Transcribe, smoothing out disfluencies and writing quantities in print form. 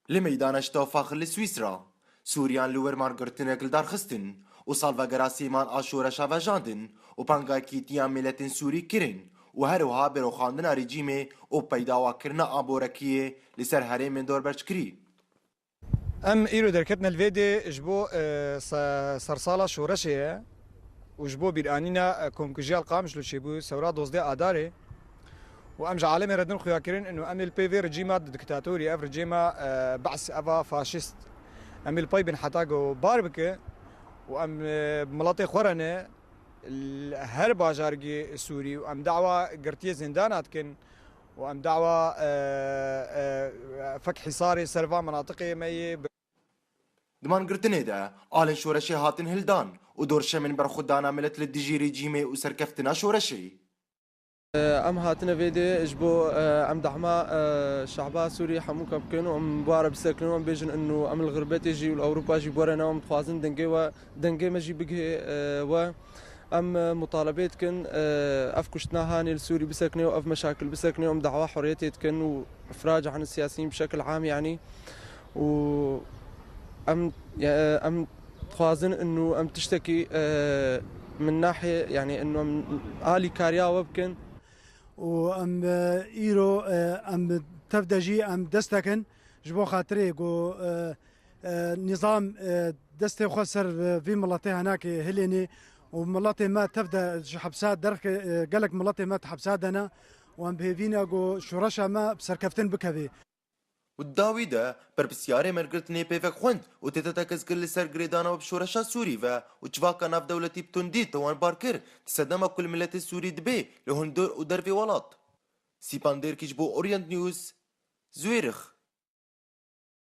لميدان اشتوفاخ لسويسرا سوريان لور مارغرتنك لدارخستن وصالفا سيمان آشورا شافاجاندن وبانغاكي تيان ملتن سوري كرين وهروها برو خاندنا ريجيمي وبيداوا كرنا آبوركيه لسر هري من دور برشكري ام ايرو دركتنا الفيدي جبو صرصالة شورشية وجبو بيرانينا كونكوجيال قامش لشيبو سورا دوزدي اداري وام جعالم ردن خياكرين انه ام البي في رجيما دكتاتوري اف رجيما بعث افا فاشيست ام البي بن حتاغو باربكه وام ملاطي خورنه هر باجارجي سوري وام دعوه قرتيه زندانات كن وام دعوه فك حصاري سرفا مناطقي مي دمان قرتني دا آلن شورشي هاتن هلدان ودورشة من برخودانا ملت للدجي ريجيمي وسركفتنا شورشي ام هاتنا فيدي اجبو ام دعما شعبا سوري حموكا بكنو ام بوارا بسكنو ام بيجن انه ام الغربات يجي والاوروبا يجي بورنا ام خوازن دنجي ما جي بقي و ام مطالبات كن اف كشتنا هاني السوري بسكنو اف مشاكل بسكنو ام دعوا حريتي كن وافراج عن السياسيين بشكل عام يعني و ام خوازن انه ام تشتكي من ناحيه يعني انه الي كاريا وبكن وام ايرو ام تفدجي ام دستكن جبو خاطري جو نظام دستي خسر في ملاتي هناك هليني وملاتي ما تفدا حبسات درك قالك ملاتي ما تحبسات انا وام بهيفينا جو شورشا ما بسركفتن بكذي والداوي دا بربسياري مرقرتني بيفك خوند وتتتكز كل سر قريدانا وبشورشا سوري وتشفاكا ناف دولتي بتندي توان باركر تصدم كل ملت السوري دبي لهندور ودرفي ولات سيباندير كيجبو اورينت نيوز زويرخ